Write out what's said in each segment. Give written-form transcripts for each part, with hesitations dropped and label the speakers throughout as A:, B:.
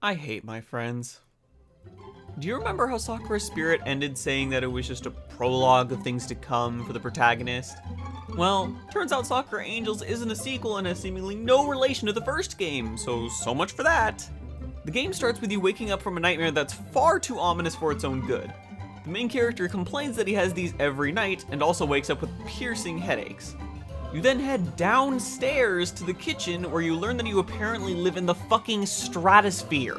A: I hate my friends. Do you remember how Sakura's spirit ended saying that it was just a prologue of things to come for the protagonist? Well, turns out Sakura Angels isn't a sequel and has seemingly no relation to the first game, so much for that. The game starts with you waking up from a nightmare that's far too ominous for its own good. The main character complains that he has these every night and also wakes up with piercing headaches. You then head downstairs to the kitchen where you learn that you apparently live in the fucking stratosphere.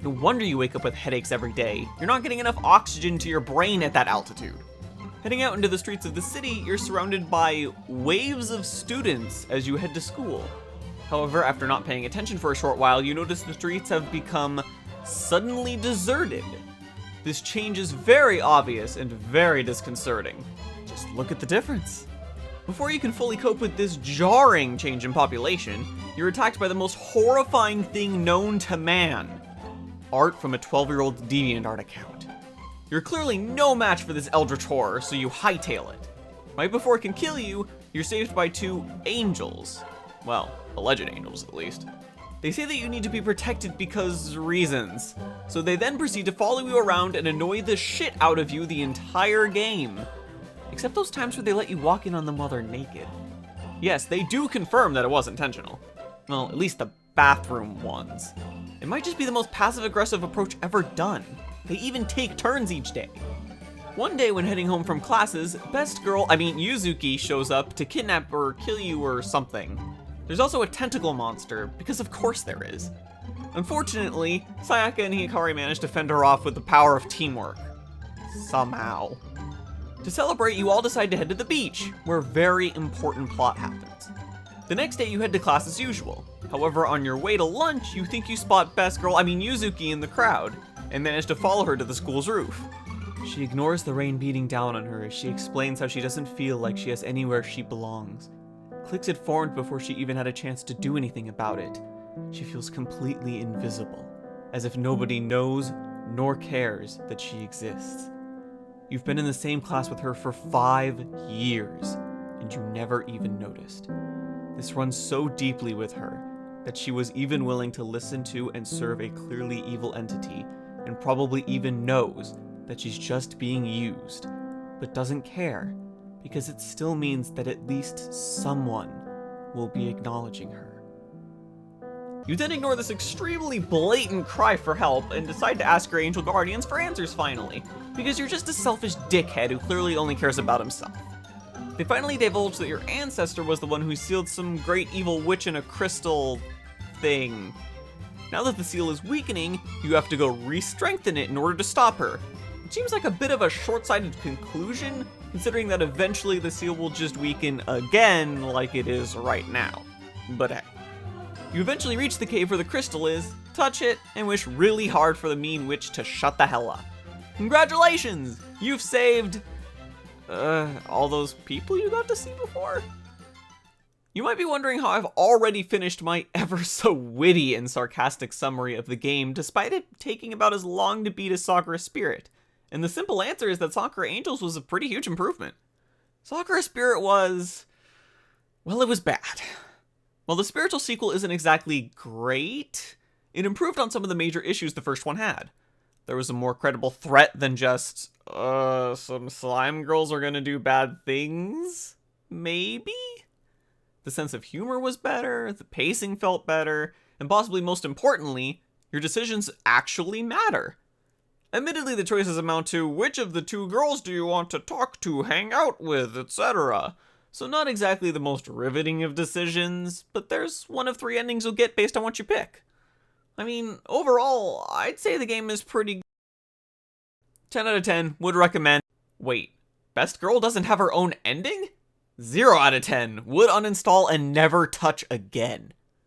A: No wonder you wake up with headaches every day. You're not getting enough oxygen to your brain at that altitude. Heading out into the streets of the city, you're surrounded by waves of students as you head to school. However, after not paying attention for a short while, you notice the streets have become suddenly deserted. This change is very obvious and very disconcerting. Just look at the difference. Before you can fully cope with this jarring change in population, you're attacked by the most horrifying thing known to man. Art from a 12-year-old DeviantArt account. You're clearly no match for this eldritch horror, so you hightail it. Right before it can kill you, you're saved by two angels. Well, alleged angels at least. They say that you need to be protected because reasons. So they then proceed to follow you around and annoy the shit out of you the entire game. Except those times where they let you walk in on them while they're naked. Yes, they do confirm that it was intentional. Well, at least the bathroom ones. It might just be the most passive-aggressive approach ever done. They even take turns each day. One day when heading home from classes, Yuzuki shows up to kidnap or kill you or something. There's also a tentacle monster, because of course there is. Unfortunately, Sayaka and Hikari manage to fend her off with the power of teamwork. Somehow. To celebrate, you all decide to head to the beach, where a very important plot happens. The next day you head to class as usual. However, on your way to lunch, you think you spot Yuzuki in the crowd, and manage to follow her to the school's roof. She ignores the rain beating down on her as she explains how she doesn't feel like she has anywhere she belongs. Cliques had formed before she even had a chance to do anything about it. She feels completely invisible, as if nobody knows nor cares that she exists. You've been in the same class with her for 5 years, and you never even noticed. This runs so deeply with her that she was even willing to listen to and serve a clearly evil entity, and probably even knows that she's just being used, but doesn't care, because it still means that at least someone will be acknowledging her. You then ignore this extremely blatant cry for help and decide to ask your angel guardians for answers finally, because you're just a selfish dickhead who clearly only cares about himself. They finally divulge that your ancestor was the one who sealed some great evil witch in a crystal thing. Now that the seal is weakening, you have to go re-strengthen it in order to stop her. It seems like a bit of a short-sighted conclusion, considering that eventually the seal will just weaken again like it is right now. But hey. You eventually reach the cave where the crystal is, touch it, and wish really hard for the mean witch to shut the hell up. Congratulations! You've saved... all those people you got to see before? You might be wondering how I've already finished my ever so witty and sarcastic summary of the game, despite it taking about as long to beat as Sakura Spirit. And the simple answer is that Sakura Angels was a pretty huge improvement. Sakura Spirit was... well, it was bad. While the spiritual sequel isn't exactly great, it improved on some of the major issues the first one had. There was a more credible threat than just, some slime girls are gonna do bad things? Maybe? The sense of humor was better, the pacing felt better, and possibly most importantly, your decisions actually matter. Admittedly, the choices amount to which of the two girls do you want to talk to, hang out with, etc. So not exactly the most riveting of decisions, but there's one of 3 endings you'll get based on what you pick. I mean, overall, I'd say the game is pretty 10 out of 10, would recommend. Wait, Best Girl doesn't have her own ending? 0 out of 10, would uninstall and never touch again.